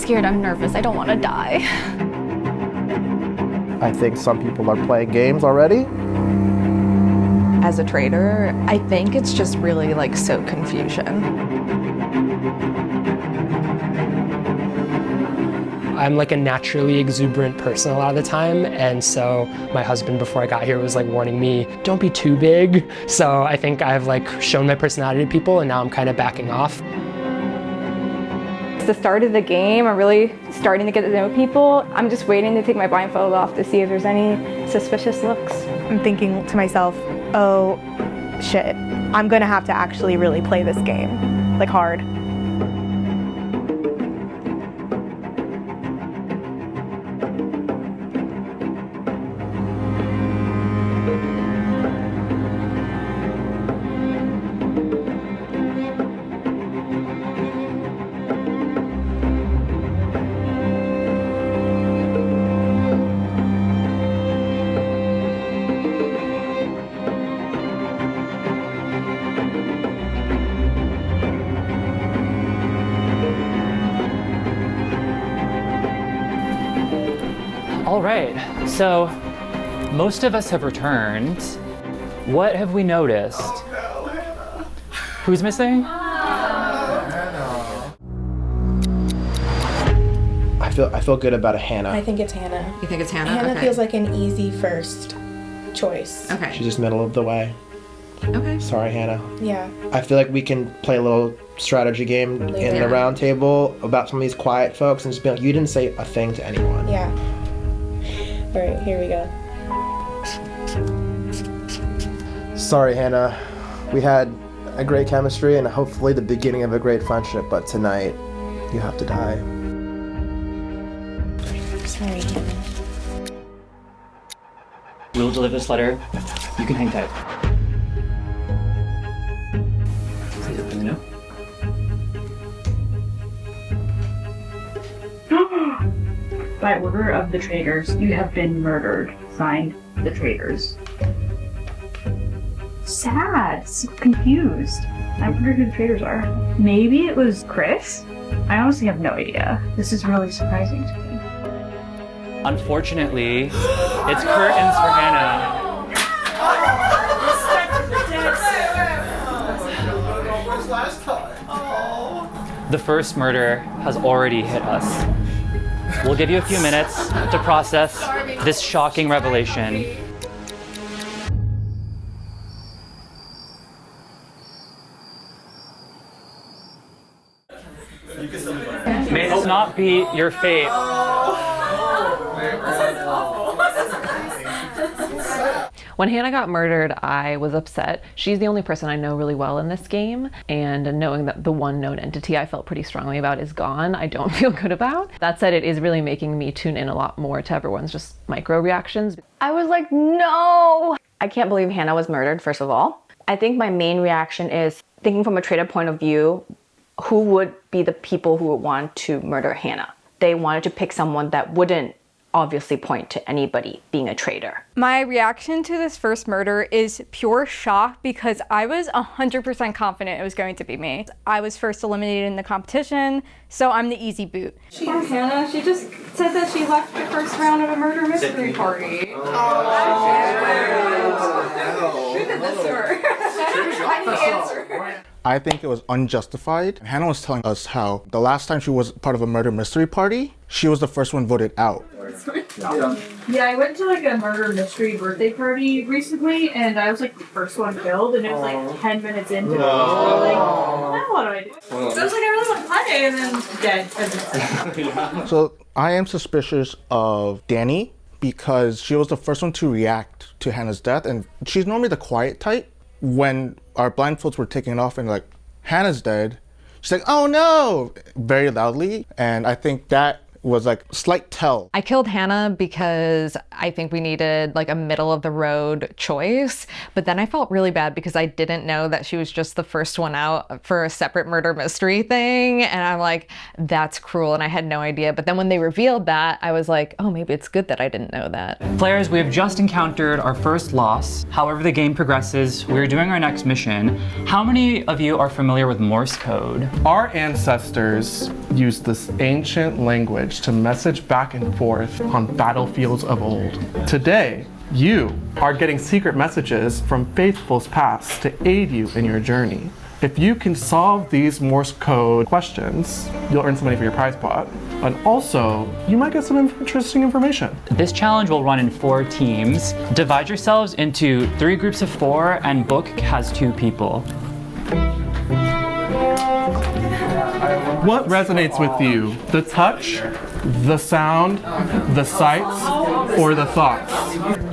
scared, I'm nervous, I don't want to die. I think some people are playing games already. As a traitor, I think it's just really like so confusion. I'm like a naturally exuberant person a lot of the time, and so my husband before I got here was like warning me, don't be too big. So I think I've like shown my personality to people, and now I'm kind of backing off. It's the start of the game. I'm really starting to get to know people. I'm just waiting to take my blindfold off to see if there's any suspicious looks. I'm thinking to myself, oh shit, I'm gonna have to actually really play this game, like hard. All right, so most of us have returned. What have we noticed? Oh, no, Hannah. Who's missing? I feel good about a Hannah. I think it's Hannah. You think it's Hannah? Hannah okay. feels like an easy first choice. Okay. She's just middle of the way. Okay. Sorry, Hannah. Yeah. I feel like we can play a little strategy game in the round table about some of these quiet folks and just be like, you didn't say a thing to anyone. Yeah. All right, here we go. Sorry, Hannah. We had a great chemistry and hopefully the beginning of a great friendship, but tonight you have to die. Sorry, Hannah. We'll deliver this letter. You can hang tight. Please open the note. By order of the Traitors, you have been murdered. Signed, the Traitors. Sad. So confused. I wonder who the Traitors are. Maybe it was Chris? I honestly have no idea. This is really surprising to me. Unfortunately, it's curtains for Hannah. The first murder has already hit us. We'll give you a few minutes to process this shocking revelation. May this not be your fate. When Hannah got murdered, I was upset. She's the only person I know really well in this game, and knowing that the one known entity I felt pretty strongly about is gone, I don't feel good about. That said, it is really making me tune in a lot more to everyone's just micro reactions. I was like, no! I can't believe Hannah was murdered, first of all. I think my main reaction is thinking from a traitor point of view, who would be the people who would want to murder Hannah? They wanted to pick someone that wouldn't obviously point to anybody being a traitor. My reaction to this first murder is pure shock because I was 100% confident it was going to be me. I was first eliminated in the competition, so I'm the easy boot. Poor Hannah, she just said that she left the first round of a murder mystery party. Who did this to her? I need the answer. I think it was unjustified. Hannah was telling us how the last time she was part of a murder mystery party, she was the first one voted out. Yeah, I went to like a murder mystery birthday party recently, and I was like the first one killed, and it was like 10 minutes into it. So I was like, now what do I do? So I was like, I really want to play, and then dead. So I am suspicious of Danny because she was the first one to react to Hannah's death, and she's normally the quiet type. When our blindfolds were taken off and like, Hannah's dead, she's like, oh no, very loudly. And I think that was like slight tell. I killed Hannah because I think we needed like a middle of the road choice, but then I felt really bad because I didn't know that she was just the first one out for a separate murder mystery thing, and I'm like, that's cruel, and I had no idea. But then when they revealed that, I was like, oh, maybe it's good that I didn't know that. Players, we have just encountered our first loss. However the game progresses, we're doing our next mission. How many of you are familiar with Morse code? Our ancestors used this ancient language to message back and forth on battlefields of old. Today, you are getting secret messages from faithfuls past to aid you in your journey. If you can solve these Morse code questions, you'll earn some money for your prize pot. And also, you might get some interesting information. This challenge will run in 4 teams. Divide yourselves into 3 groups of 4, and book has 2 people. What resonates with you? The touch, the sound, the sights, or the thoughts?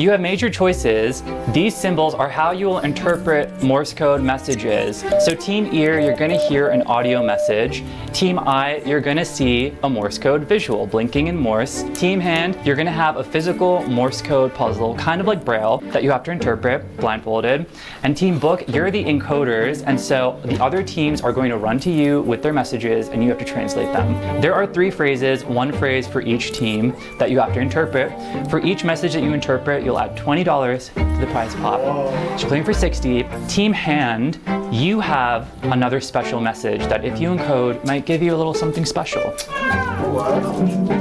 You have made your choices. These symbols are how you will interpret Morse code messages. So Team Ear, you're gonna hear an audio message. Team Eye, you're gonna see a Morse code visual, blinking in Morse. Team Hand, you're gonna have a physical Morse code puzzle, kind of like Braille, that you have to interpret blindfolded. And Team Book, you're the encoders, and so the other teams are going to run to you with their messages, and you have to translate them. There are 3 phrases, 1 phrase for each team that you have to interpret. For each message that you interpret, you'll add $20 to the prize pot. So you're playing for 60. Team Hand, you have another special message that if you encode, might give you a little something special.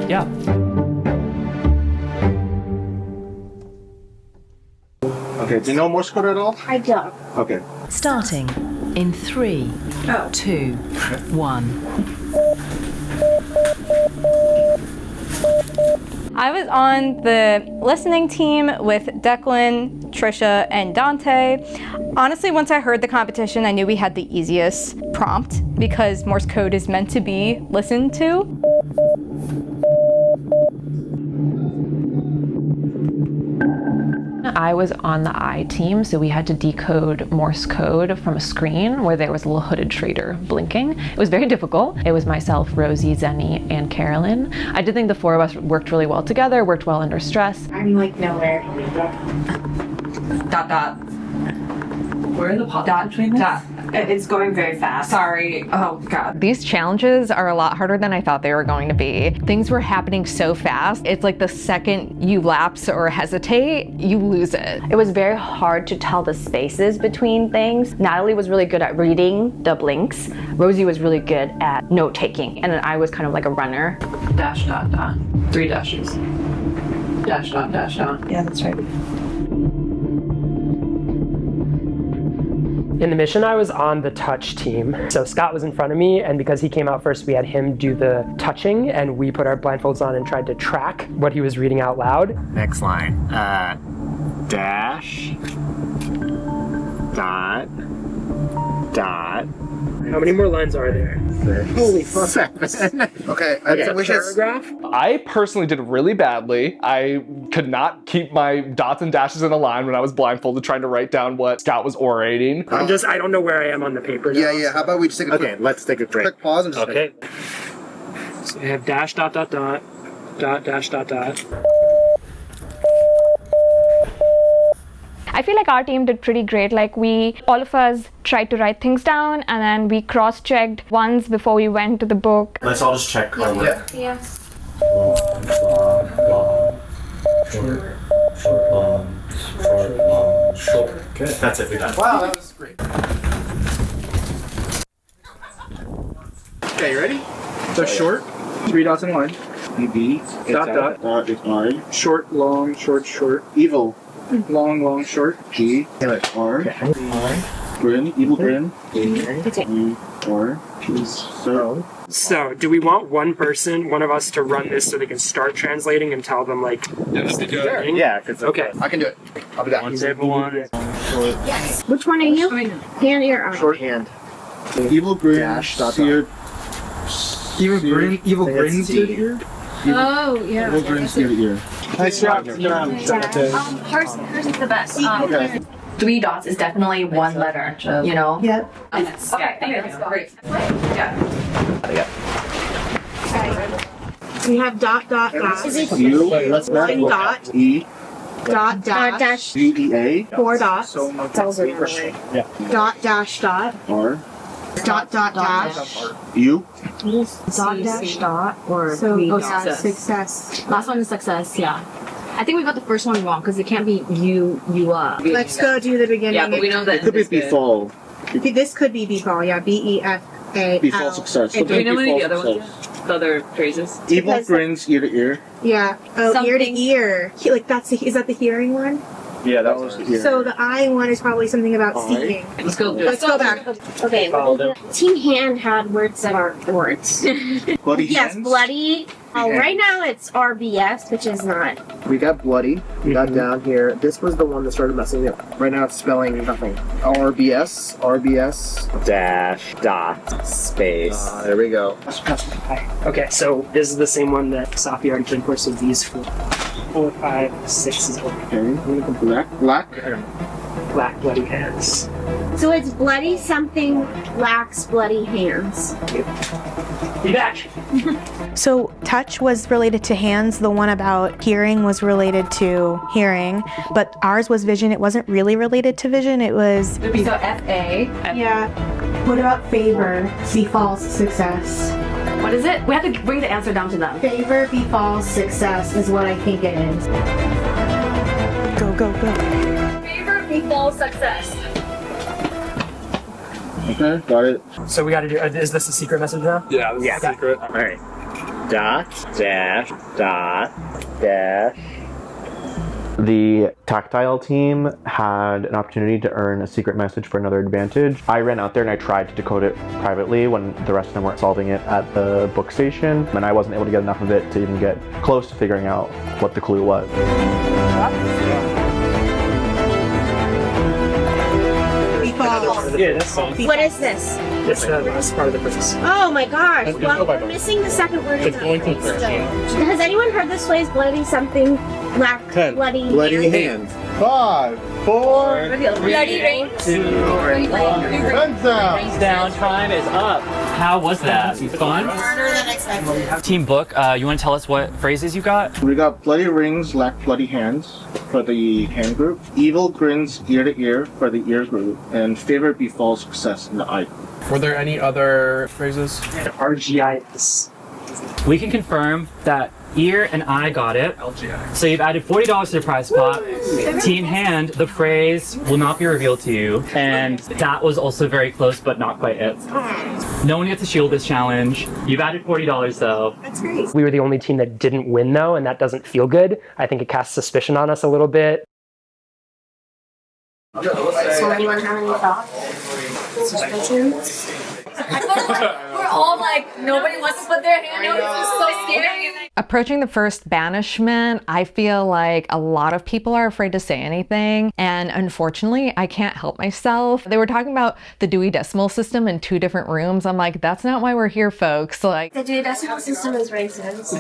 Yeah. Okay, do you know Morse code at all? I don't. Okay. Starting in 3, 2, 1. I was on the listening team with Declan, Trisha, and Dante. Honestly, once I heard the competition, I knew we had the easiest prompt because Morse code is meant to be listened to. I was on the I team, so we had to decode Morse code from a screen where there was a little hooded traitor blinking. It was very difficult. It was myself, Rosie, Zenny, and Carolyn. I did think the 4 of us worked really well together, worked well under stress. I'm like nowhere. Where are the pots between this? It's going very fast. Sorry. Oh, God. These challenges are a lot harder than I thought they were going to be. Things were happening so fast. It's like the second you lapse or hesitate, you lose it. It was very hard to tell the spaces between things. Natalie was really good at reading the blinks. Rosie was really good at note taking. And then I was kind of like a runner. Dash, dot, dot. 3 dashes. Dash, dot, dash, dot. Yeah, that's right. In the mission, I was on the touch team. So Scott was in front of me, and because he came out first, we had him do the touching, and we put our blindfolds on and tried to track what he was reading out loud. Next line. Dash. Dot. Dot. How many more lines are there? Holy fuck. 7. Okay, Paragraph? I personally did really badly. I could not keep my dots and dashes in a line when I was blindfolded trying to write down what Scott was orating. I don't know where I am on the paper now. Yeah, how about we just take a Let's take a break. quick pause and just Okay. So we have dash, dot, dot, dot, dot, dash, dot, dot. I feel like our team did pretty great. Like all of us tried to write things down and then we cross-checked once before we went to the book. Let's all just check our work. Yeah. Long, short, short, long, short. Good. That's it, we're done. Wow, that was great. Okay, you ready? So short, 3 dots in line. Dot, dot. Dot is I. Short, long, short, short. Evil. Long, long, short. G. R. Grin. Evil grin. R. So, do we want one of us to run this so they can start translating and tell them, like, Yeah, because okay. I can do it. I'll be back. Yes. Which one are you? Hand or arm? Shorthand. Evil grin. Seared. Evil grin, seared ear? Oh, yeah. Evil grin, seared ear. Nice job. Hers is the best. Okay. 3 dots is definitely 1 letter, you know? Yep. Okay, let's go. Great. Yeah. We have dot dot dash. U. Line dot. E. Dot dash. GEA. 4 dots. Dot dash dot. R. Dot dot dash. U. Dot dash dot or Success. Last one is success, yeah. I think we got the first one wrong because it can't be you up. Let's go do the beginning. Yeah, but we know that It could be befall. This could be befall, yeah. BEFA. Befall success. Do we know any of the other ones? The other phrases? Evil grins ear to ear. Yeah. Oh, ear to ear. Like is that the hearing one? Yeah, that was here. So the eye one is probably something about seeing. Let's go. Let's go back. Okay. Team Hand had words that aren't words. Bloody Yes, hands. bloody. Yeah. Right now it's RBS, which is not. We got bloody. We got down here. This was the one that started messing me up. Right now it's spelling nothing. RBS. Dash, dot, space. There we go. Okay, so this is the same one that Safi already did for, so these 4, 5, 6 is over. Okay, I'm gonna go black. Black bloody hands. So it's bloody something lacks bloody hands. Be back. So touch was related to hands. The one about hearing was related to hearing, but ours was vision. It wasn't really related to vision. It was. So FA. Yeah. What about favor? Befalls success. What is it? We have to bring the answer down to them. Favor befalls success is what I think it is. Go, go, go. Favor befalls success. Okay, got it. So we gotta do, is this a secret message now? Yeah, this is secret. Alright. Dot, dash, dot, dash. The tactile team had an opportunity to earn a secret message for another advantage. I ran out there and I tried to decode it privately when the rest of them weren't solving it at the book station, and I wasn't able to get enough of it to even get close to figuring out what the clue was. Yeah, that's fine. What is this? It's the last part of the phrase. Oh my gosh. Well, we're missing the second word in that phrase still. Has anyone heard this phrase, bloody something lack bloody hands? 5, 4, Bloody ring. 2, 1. Guns down. Hands down. Time is up. How was that? Fun? Harder than expected. Team Book, you want to tell us what phrases you got? We got bloody rings lack bloody hands for the hand group. Evil grins ear to ear for the ear group. And favor befalls success in the eye group. Were there any other phrases? RGIS. We can confirm that Ear and I got it. So you've added $40 to the prize pot. Team Hand, the phrase will not be revealed to you. And that was also very close, but not quite it. No one gets to shield this challenge. You've added $40 though. That's great. We were the only team that didn't win though, and that doesn't feel good. I think it casts suspicion on us a little bit. So anyone have any thoughts? Suspicions? We're all like, nobody wants to put their hand out. It's so scary. Approaching the first banishment, I feel like a lot of people are afraid to say anything, and unfortunately, I can't help myself. They were talking about the Dewey Decimal System in 2 different rooms. I'm like, that's not why we're here, folks. Like, The Dewey Decimal System is racist.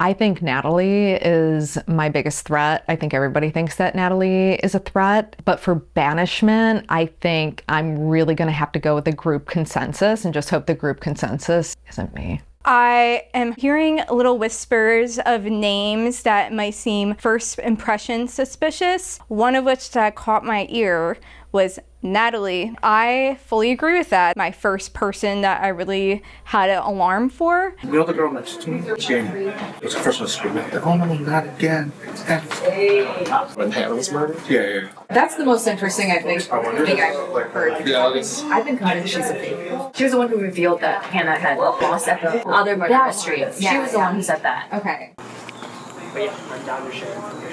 I think Natalie is my biggest threat. I think everybody thinks that Natalie is a threat. But for banishment, I think I'm really going to have to go with the group consensus and just hope the group consensus isn't me. I am hearing little whispers of names that might seem first impression suspicious, one of which that caught my ear was Natalie. I fully agree with that. My first person that I really had an alarm for. The other girl next to me, Jamie, was the first one screaming, oh no, not again. When Hannah was murdered? Yeah. That's the most interesting, I think, thing I've heard. I've been convinced she's a fake. She was the one who revealed that Hannah had lost at the other murder mystery. She was the one who said that. Okay. But yeah, I'm down to share.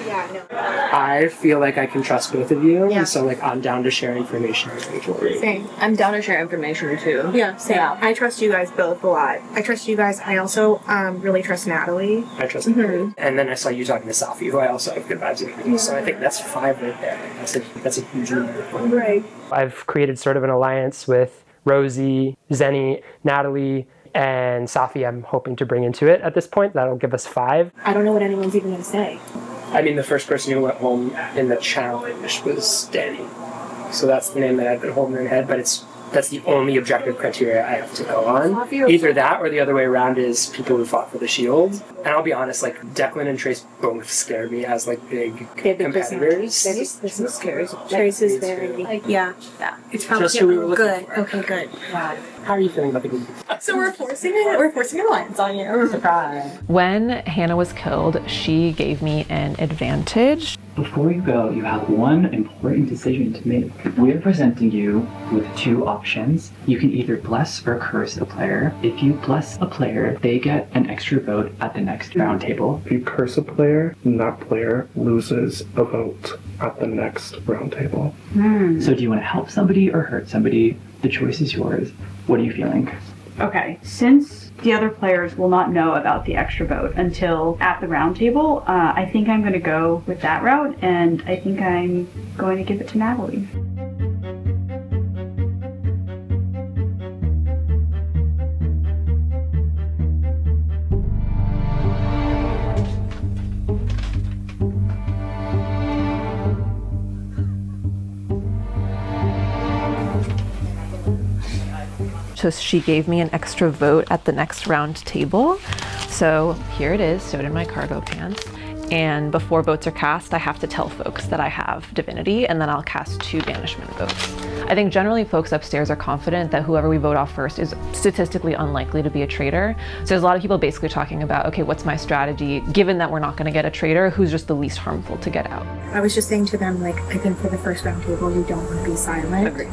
Yeah, no. I feel like I can trust both of you, Yeah. so like I'm down to share information. Same. I'm down to share information too. Yeah, same. Yeah. I trust you guys both a lot. I trust you guys. I also really trust Natalie. I trust her. And then I saw you talking to Safi, who I also have good vibes with. So I think that's 5 right there. That's a huge number. Right. I've created sort of an alliance with Rosie, Zenny, Natalie, and Safi I'm hoping to bring into it at this point. That'll give us 5. I don't know what anyone's even going to say. I mean, the first person who went home in the challenge was Danny. So that's the name that I've been holding in head, but it's That's the only objective criteria I have to go on. Either that or the other way around is people who fought for the shield. And I'll be honest, like Declan and Trace both scare me as like big competitors. This is scary. Trace is very, yeah. It's probably Just who we were looking good. for. Okay, good. How are you feeling about the game? So we're forcing an alliance on you. Surprise. When Hannah was killed, she gave me an advantage. Before you go, you have one important decision to make. We're presenting you with two options. You can either bless or curse a player. If you bless a player, they get an extra vote at the next round table. If you curse a player, that player loses a vote at the next round table. So do you want to help somebody or hurt somebody? The choice is yours. What are you feeling? Okay, since the other players will not know about the extra vote until at the round table, I think I'm going to go with that route, and I think I'm going to give it to Natalie. So she gave me an extra vote at the next round table. So here it is, sewed in my cargo pants. And before votes are cast, I have to tell folks that I have divinity, and then I'll cast 2 banishment votes. I think generally folks upstairs are confident that whoever we vote off first is statistically unlikely to be a traitor. So there's a lot of people basically talking about, okay, what's my strategy? Given that we're not gonna get a traitor, who's just the least harmful to get out? I was just saying to them, like, I think for the first round table, we don't want to be silent. Agreed.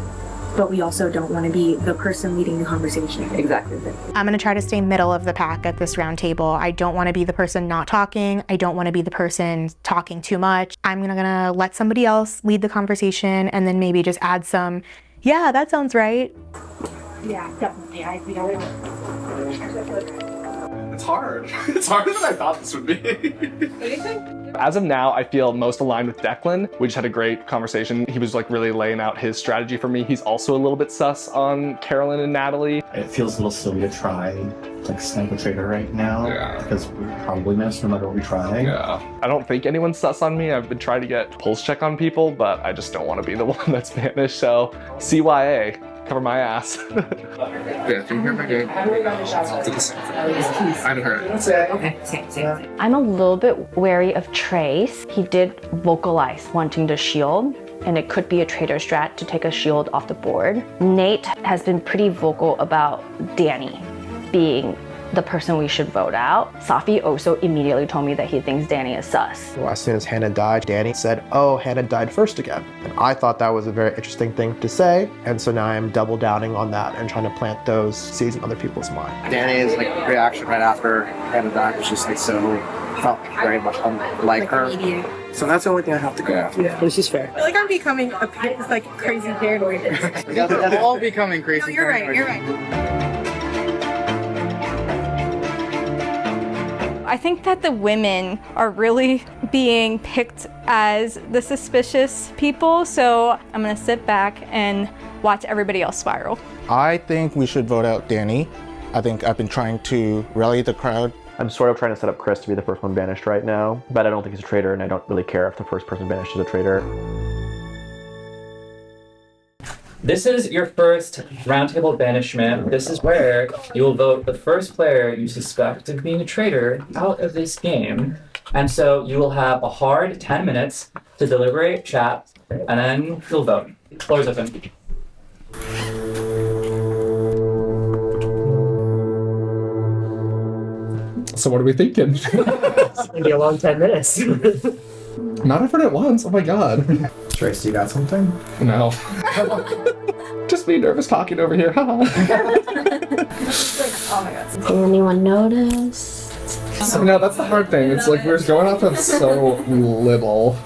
But we also don't want to be the person leading the conversation. Exactly. I'm going to try to stay middle of the pack at this round table. I don't want to be the person not talking. I don't want to be the person talking too much. I'm going to let somebody else lead the conversation and then maybe just add some, yeah, that sounds right. Yeah, definitely. We don't It's hard. It's harder than I thought this would be. What do you think? As of now, I feel most aligned with Declan. We just had a great conversation. He was like really laying out his strategy for me. He's also a little bit sus on Carolyn and Natalie. It feels a little silly to try like snipe a traitor right now because we probably miss no matter what we try. I don't think anyone's sus on me. I've been trying to get pulse check on people, but I just don't want to be the one that's banished. So CYA, cover my ass. Yeah, can you hear my game? I haven't heard it. Okay, same. I'm a little bit wary of Trace. He did vocalize wanting the shield, and it could be a traitor strat to take a shield off the board. Nate has been pretty vocal about Danny being the person we should vote out. Safi also immediately told me that he thinks Danny is sus. Well, as soon as Hannah died, Danny said, oh, Hannah died first again. And I thought that was a very interesting thing to say. And so now I'm double downing on that and trying to plant those seeds in other people's minds. Danny's like reaction right after Hannah died was just like so, felt very much unlike her. So that's the only thing I have to go after. Yeah, this is fair. I feel like I'm becoming a like crazy paranoid. We're all becoming crazy. No, you're right. You're right. I think that the women are really being picked as the suspicious people, so I'm gonna sit back and watch everybody else spiral. I think we should vote out Danny. I think I've been trying to rally the crowd. I'm sort of trying to set up Chris to be the first one banished right now, but I don't think he's a traitor, and I don't really care if the first person banished is a traitor. This is your first roundtable banishment. This is where you will vote the first player you suspect of being a traitor out of this game. And so you will have a hard 10 minutes to deliberate, chat, and then you'll vote. Floor is open. So what are we thinking? It's gonna be a long 10 minutes. Not everyone at once. Oh my god. Trace, you got something? No. Just me nervous talking over here. Did anyone notice? So, no, that's the hard thing. It's like we're going off of so little.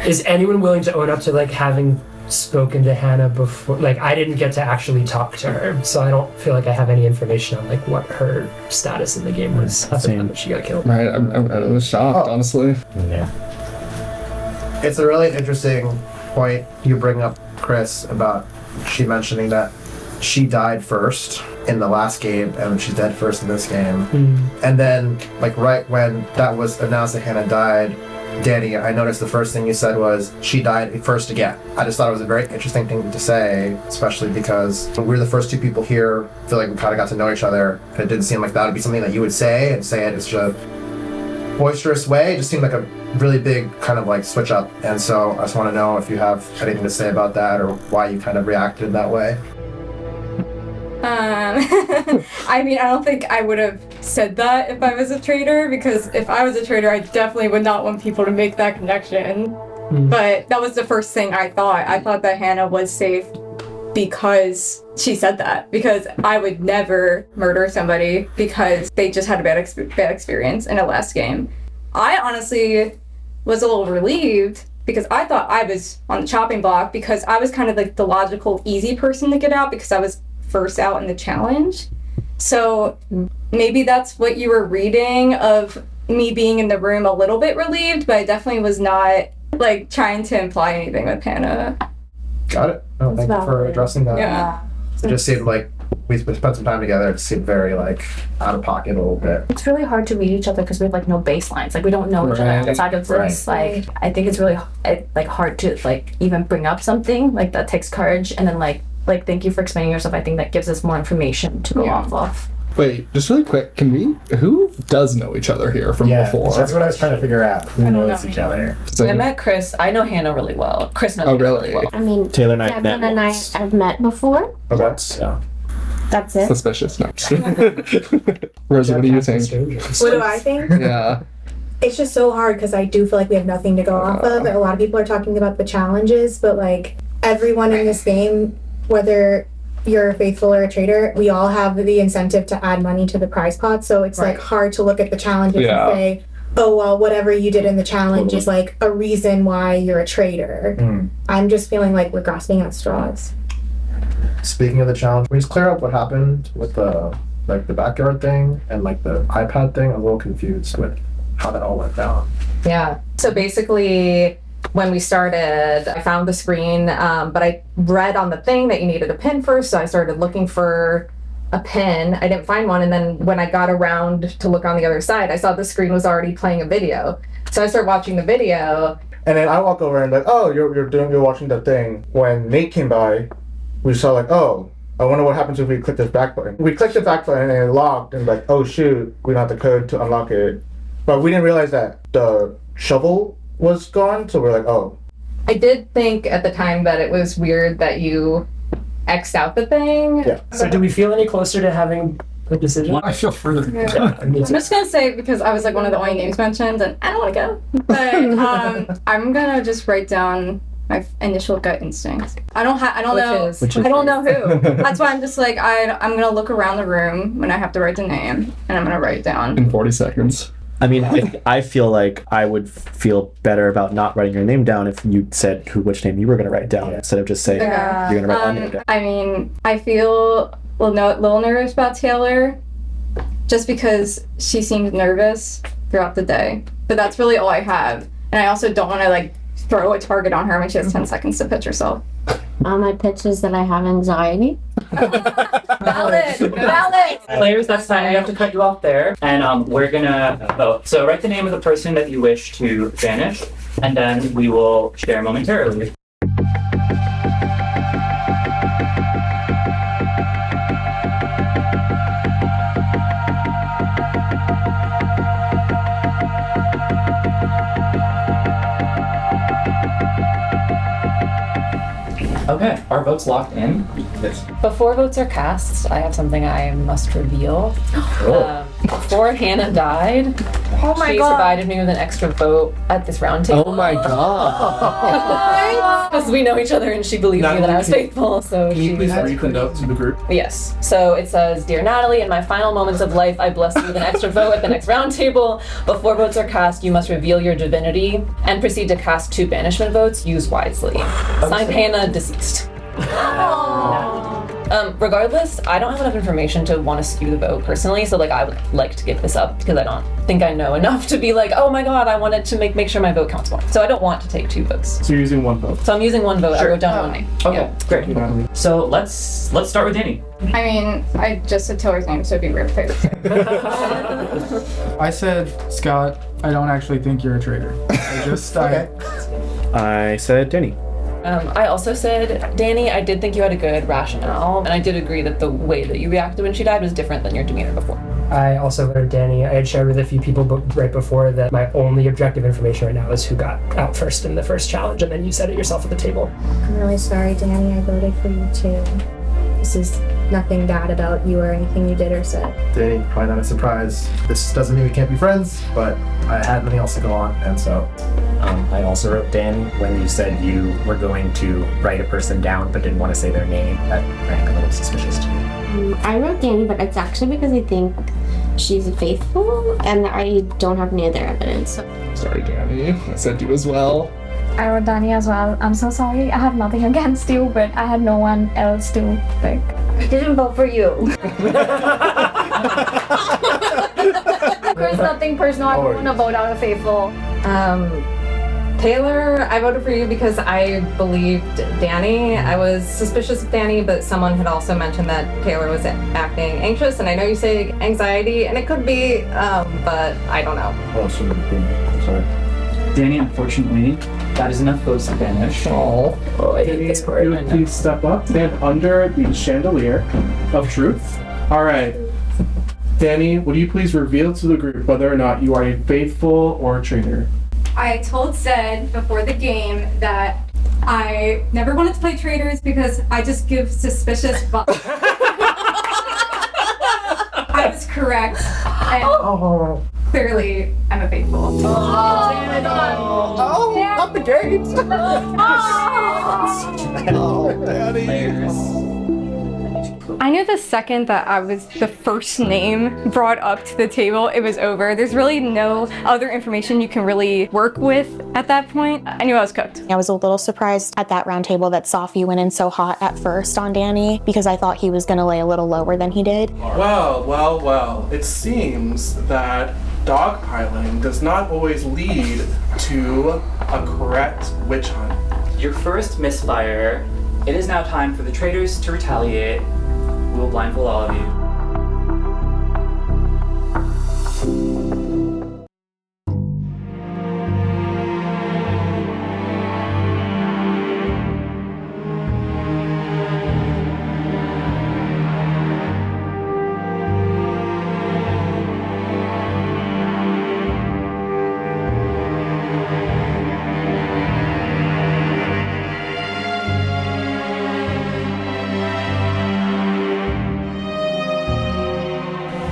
Is anyone willing to own up to like having spoken to Hannah before? Like, I didn't get to actually talk to her, so I don't feel like I have any information on like what her status in the game was other than that she got killed. Right, I was shocked, honestly. Yeah. It's a really interesting point you bring up, Chris, about she mentioning that she died first in the last game and she's dead first in this game. And then, like, right when that was announced that Hannah died, Danny, I noticed the first thing you said was, she died first again. I just thought it was a very interesting thing to say, especially because we're the first 2 people here. I feel like we kind of got to know each other, and it didn't seem like that would be something that you would say, and say it in such a boisterous way. It just seemed like a really big kind of like switch up. And so I just want to know if you have anything to say about that, or why you kind of reacted that way. I mean, I don't think I would have said that if I was a traitor, because if I was a traitor, I definitely would not want people to make that connection. But that was the first thing I thought. I thought that Hannah was safe because she said that. Because I would never murder somebody because they just had a bad experience in a last game. I honestly was a little relieved because I thought I was on the chopping block, because I was kind of like the logical, easy person to get out because I was first out in the challenge. So maybe that's what you were reading of me being in the room, a little bit relieved, but I definitely was not like trying to imply anything with Hannah. Got it. Oh, thank you for addressing that. Yeah. It just seemed like we spent some time together. It seemed very like out of pocket a little bit. It's really hard to read each other because we have like no baselines. Like we don't know each other outside of this. Like I think it's really like hard to like even bring up something like that. Takes courage, and then like thank you for explaining yourself. I think that gives us more information to go off of. Wait, just really quick, who does know each other here from before? That's what I was trying to figure out. Who knows each other? I met Chris. I know Hannah really well. Chris knows me really well. I mean, Taylor and I Devin and I have met before. Yeah. That's it. Suspicious. No. Rosa, what do you think? What do I think? Yeah. It's just so hard because I do feel like we have nothing to go off of. A lot of people are talking about the challenges, but like everyone in this game, whether you're a faithful or a traitor, we all have the incentive to add money to the prize pot. So it's like hard to look at the challenges and say, oh, well, whatever you did in the challenge is like a reason why you're a traitor. I'm just feeling like we're grasping at straws. Speaking of the challenge, can we just clear up what happened with the backyard thing and like the iPad thing? I'm a little confused with how that all went down. Yeah. So basically, when we started, I found the screen, but I read on the thing that you needed a pin first, so I started looking for a pin. I didn't find one, and then when I got around to look on the other side, I saw the screen was already playing a video. So I started watching the video. And then I walk over and like, oh, you're watching that thing. When Nate came by, we saw like, oh, I wonder what happens if we click this back button. We clicked the back button and it locked, and like, oh shoot, we don't have the code to unlock it. But we didn't realize that the shovel was gone, so we're like, oh. I did think at the time that it was weird that you X'd out the thing. Yeah. So do we feel any closer to having a decision? I feel further. I'm just gonna say, because I was like one of the only names mentioned, and I don't want to go, but I'm gonna just write down my initial gut instinct. I don't know who. That's why I'm just like I'm gonna look around the room when I have to write the name, and I'm gonna write it down in 40 seconds. I mean, I feel like I would feel better about not writing your name down if you said which name you were going to write down instead of just saying you're going to write my name down. I mean, I feel a little nervous about Taylor, just because she seemed nervous throughout the day. But that's really all I have. And I also don't want to like throw a target on her when she has 10 seconds to pitch herself. My pitch is that I have anxiety. Valid. Players, that's time. We have to cut you off there. And we're gonna vote. So write the name of the person that you wish to banish, and then we will share momentarily. Okay, our vote's locked in. Yes. Before votes are cast, I have something I must reveal. Before Hannah died, she provided me with an extra vote at this round table. Oh my god. Because we know each other and she believed me that I was faithful, so Can you please read the note to the group? Yes. So it says, Dear Natalie, in my final moments of life, I bless you with an extra vote at the next round table. Before votes are cast, you must reveal your divinity and proceed to cast 2 banishment votes. Use wisely. Signed, Hannah, deceased. Regardless, I don't have enough information to want to skew the vote personally, so like I would like to give this up because I don't think I know enough to be like, oh my god, I wanted to make sure my vote counts more. So I don't want to take 2 votes. So you're using 1 vote. So I'm using 1 vote. Sure. I wrote down 1 name. Okay, great. So let's start with Danny. I mean, I just said Taylor's name, so it'd be weird if I would say it. I said, Scott, I don't actually think you're a traitor. I said Danny. I also said, Danny, I did think you had a good rationale, and I did agree that the way that you reacted when she died was different than your demeanor before. I also voted Danny. I had shared with a few people right before that my only objective information right now is who got out first in the first challenge, and then you said it yourself at the table. I'm really sorry, Danny. I voted for you too. This is nothing bad about you or anything you did or said. Danny, probably not a surprise. This doesn't mean we can't be friends, but I had nothing else to go on, and so. I also wrote Danny when you said you were going to write a person down but didn't want to say their name. That rang a little suspicious to me. I wrote Danny, but it's actually because I think she's faithful and I don't have any other evidence. Sorry, Danny. I said you as well. I wrote Danny as well. I'm so sorry. I have nothing against you, but I had no one else to pick. I didn't vote for you. There's nothing personal. I don't want to vote out of faithful. Taylor, I voted for you because I believed Danny. I was suspicious of Danny, but someone had also mentioned that Taylor was acting anxious, and I know you say anxiety, and it could be, but I don't know. Oh, sorry. Danny, unfortunately, that is enough votes to vanish. I hate this part. You would please step up, stand under the chandelier of truth. All right. Danny, would you please reveal to the group whether or not you are a faithful or a traitor? I told Zed before the game that I never wanted to play Traitors because I just give suspicious vibes. I was correct. And clearly, I'm a faithful. Not the games! I knew the second that I was the first name brought up to the table, it was over. There's really no other information you can really work with at that point. I knew I was cooked. I was a little surprised at that round table that Safi went in so hot at first on Danny because I thought he was going to lay a little lower than he did. Well. It seems that dogpiling does not always lead to a correct witch hunt. Your first misfire. It is now time for the traitors to retaliate. We will blindfold all of you.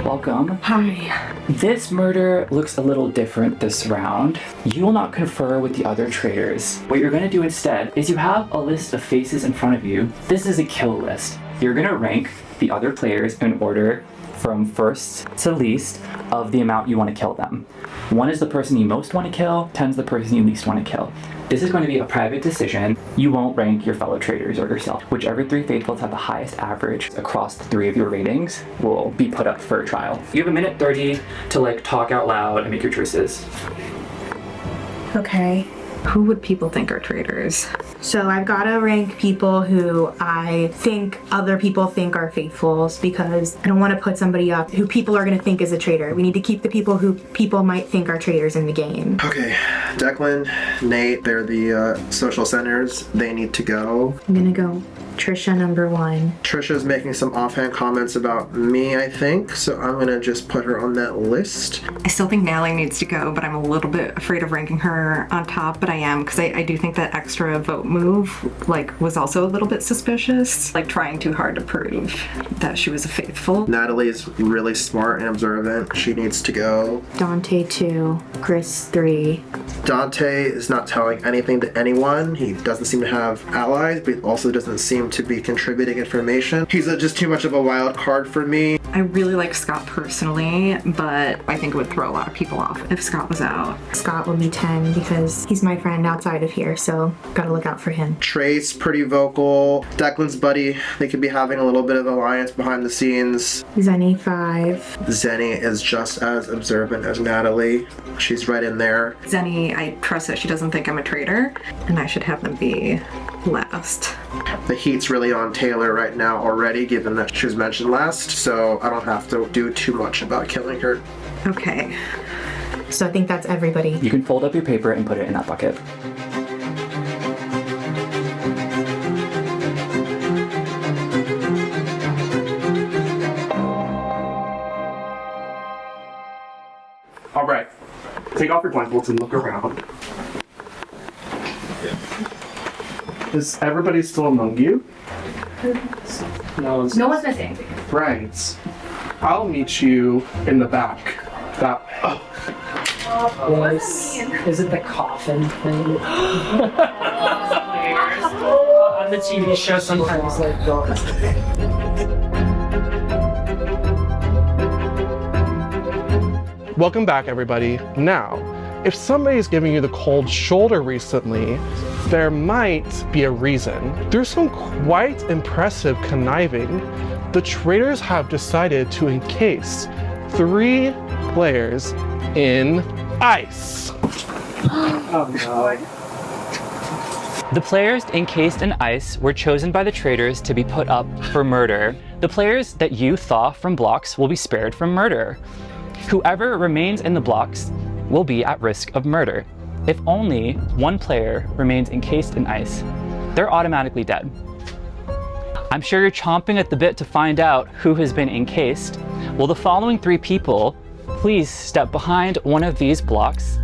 Welcome. Hi. This murder looks a little different this round. You will not confer with the other traitors. What you're going to do instead is you have a list of faces in front of you. This is a kill list. You're going to rank the other players in order from first to least of the amount you want to kill them. 1 is the person you most want to kill, 10 is the person you least want to kill. This is going to be a private decision. You won't rank your fellow traitors or yourself. Whichever 3 faithfuls have the highest average across the 3 of your ratings will be put up for a trial. You have 1:30 to talk out loud and make your choices. Okay. Who would people think are traitors? So I've got to rank people who I think other people think are faithfuls because I don't want to put somebody up who people are going to think is a traitor. We need to keep the people who people might think are traitors in the game. Okay, Declan, Nate, they're the social centers. They need to go. I'm going to go Trisha number 1. Trisha's making some offhand comments about me, I think, so I'm gonna just put her on that list. I still think Natalie needs to go, but I'm a little bit afraid of ranking her on top, but I am, because I do think that extra vote move, was also a little bit suspicious. Trying too hard to prove that she was a faithful. Natalie's really smart and observant. She needs to go. Dante 2, Chris 3. Dante is not telling anything to anyone. He doesn't seem to have allies, but he also doesn't seem him to be contributing information. He's just too much of a wild card for me. I really like Scott personally, but I think it would throw a lot of people off if Scott was out. Scott will be 10 because he's my friend outside of here, so gotta look out for him. Trace, pretty vocal. Declan's buddy, they could be having a little bit of alliance behind the scenes. Zenny 5. Zenny is just as observant as Natalie. She's right in there. Zenny, I trust that she doesn't think I'm a traitor, and I should have them be last. The heat's really on Taylor right now already, given that she was mentioned last, so I don't have to do too much about killing her. Okay. So I think that's everybody. You can fold up your paper and put it in that bucket. All right, take off your blindfolds and look around. Is everybody still among you? No one's missing. Right. I'll meet you in the back. That. Is it the coffin thing? On the TV show, sometimes like goes. Welcome back, everybody. Now, if somebody's giving you the cold shoulder recently, there might be a reason. Through some quite impressive conniving, the traitors have decided to encase 3 players in ice. Oh no. The players encased in ice were chosen by the traitors to be put up for murder. The players that you thaw from blocks will be spared from murder. Whoever remains in the blocks will be at risk of murder. If only one player remains encased in ice, they're automatically dead. I'm sure you're chomping at the bit to find out who has been encased. Will the following 3 people please step behind one of these blocks